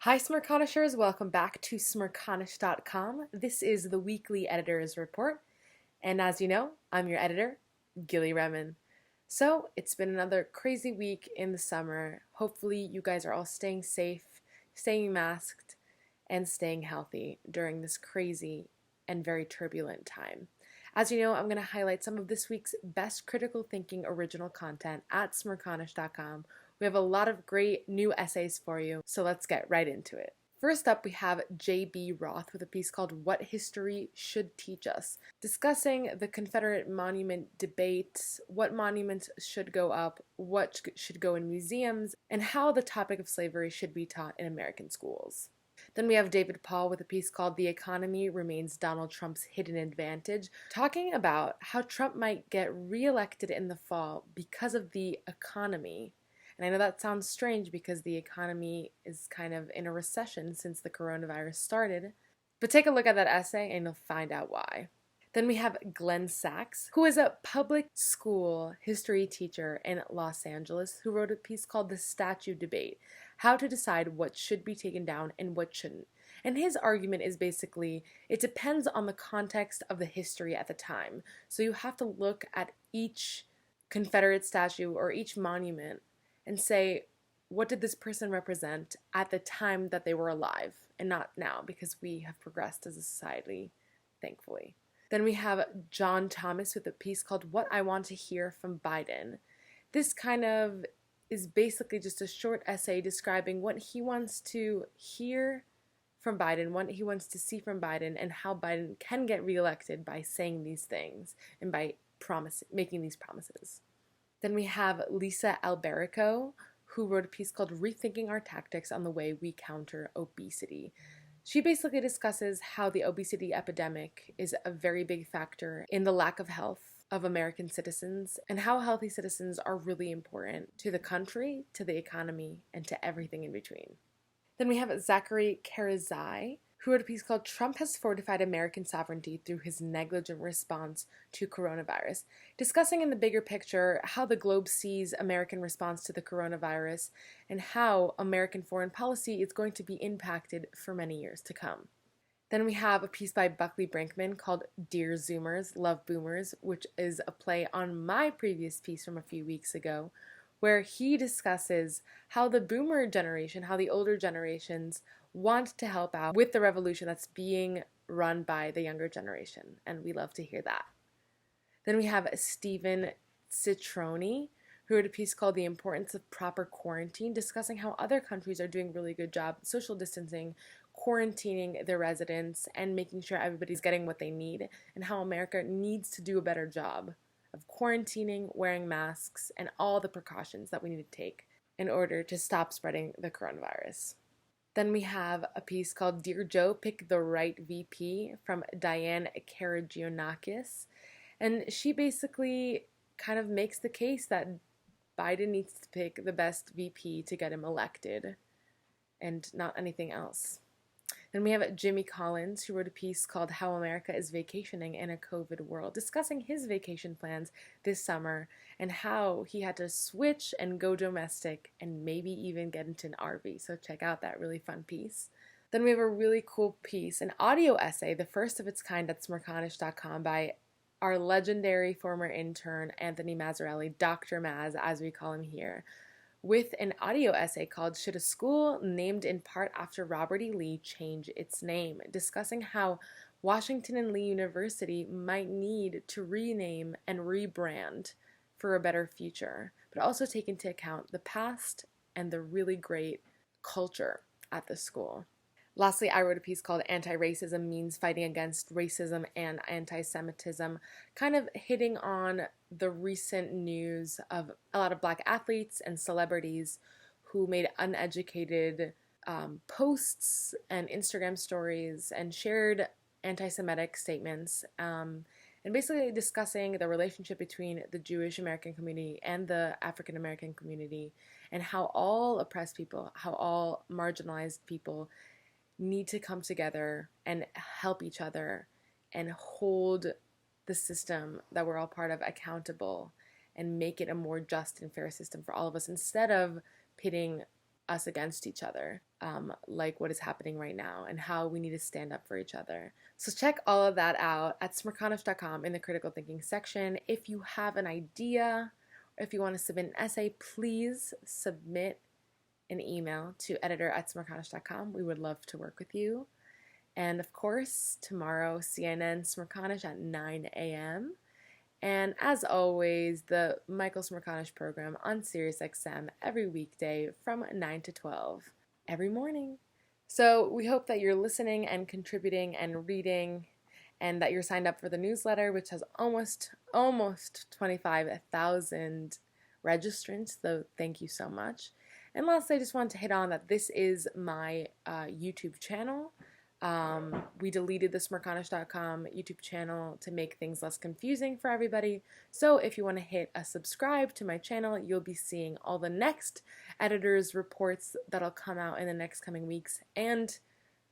Hi Smirconishers, welcome back to smirconish.com. This is the weekly editor's report, and as you know, I'm your editor, Gili. So, it's been another crazy week in the summer. Hopefully you guys are all staying safe, staying masked, and staying healthy during this crazy and very turbulent time. As you know, I'm going to highlight some of this week's best critical thinking original content at smirconish.com. We have a lot of great new essays for you, so let's get right into it. First up, we have J.B. Roth with a piece called What History Should Teach Us, discussing the Confederate monument debate, what monuments should go up, what should go in museums, and how the topic of slavery should be taught in American schools. Then we have David Paul with a piece called The Economy Remains Donald Trump's Hidden Advantage, talking about how Trump might get reelected in the fall because of the economy. And I know that sounds strange because the economy is kind of in a recession since the coronavirus started, but take a look at that essay and you'll find out why. Then we have Glenn Sachs, who is a public school history teacher in Los Angeles, who wrote a piece called The Statue Debate, How to Decide What Should Be Taken Down and What Shouldn't. And his argument is basically, it depends on the context of the history at the time. So you have to look at each Confederate statue or each monument and say, what did this person represent at the time that they were alive, and not now, because we have progressed as a society, thankfully. Then we have John Thomas with a piece called What I Want to Hear from Biden. This kind of is basically just a short essay describing what he wants to hear from Biden, what he wants to see from Biden, and how Biden can get reelected by saying these things and by making these promises. Then we have Lisa Alberico, who wrote a piece called Rethinking Our Tactics on the Way We Counter Obesity. She basically discusses how the obesity epidemic is a very big factor in the lack of health of American citizens, and how healthy citizens are really important to the country, to the economy, and to everything in between. Then we have Zachary Karzai, who wrote a piece called Trump Has Fortified American Sovereignty Through His Negligent Response to Coronavirus, discussing in the bigger picture how the globe sees American response to the coronavirus and how American foreign policy is going to be impacted for many years to come. Then we have a piece by Buckley Brinkman called Dear Zoomers, Love Boomers, which is a play on my previous piece from a few weeks ago, where he discusses how the boomer generation, how the older generations want to help out with the revolution that's being run by the younger generation, and we love to hear that. Then we have Stephen Citroni, who wrote a piece called The Importance of Proper Quarantine, discussing how other countries are doing a really good job social distancing, quarantining their residents, and making sure everybody's getting what they need, and how America needs to do a better job of quarantining, wearing masks, and all the precautions that we need to take in order to stop spreading the coronavirus. Then we have a piece called Dear Joe, Pick the Right VP from Diane Karagiannakis. And she basically kind of makes the case that Biden needs to pick the best VP to get him elected and not anything else. Then we have Jimmy Collins, who wrote a piece called How America is Vacationing in a COVID World, discussing his vacation plans this summer and how he had to switch and go domestic and maybe even get into an RV. So check out that really fun piece. Then we have a really cool piece, an audio essay, the first of its kind at smirconish.com by our legendary former intern, Anthony Mazzarelli, Dr. Maz, as we call him here, with an audio essay called Should a School Named in Part After Robert E. Lee Change Its Name?, discussing how Washington and Lee University might need to rename and rebrand for a better future, but also take into account the past and the really great culture at the school. Lastly, I wrote a piece called Anti-Racism Means Fighting Against Racism and Anti-Semitism, kind of hitting on the recent news of a lot of Black athletes and celebrities who made uneducated posts and Instagram stories and shared anti-Semitic statements, and basically discussing the relationship between the Jewish American community and the African American community, and how all oppressed people, how all marginalized people need to come together and help each other and hold the system that we're all part of accountable and make it a more just and fair system for all of us instead of pitting us against each other. like what is happening right now and how we need to stand up for each other. So check all of that out at smirconish.com in the critical thinking section. If you have an idea or if you want to submit an essay, please submit an email to editor@smirconish.com. We would love to work with you. And of course, tomorrow, CNN Smirconish at 9 a.m. And as always, the Michael Smirconish program on SiriusXM every weekday from 9 to 12 every morning. So we hope that you're listening and contributing and reading and that you're signed up for the newsletter, which has almost 25,000 registrants, so thank you so much. And lastly, I just wanted to hit on that this is my YouTube channel. We deleted the smirconish.com YouTube channel to make things less confusing for everybody. So if you want to hit a subscribe to my channel, you'll be seeing all the next editors' reports that'll come out in the next coming weeks and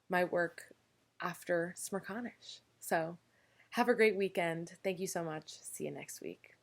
my work after Smirconish. So have a great weekend. Thank you so much. See you next week.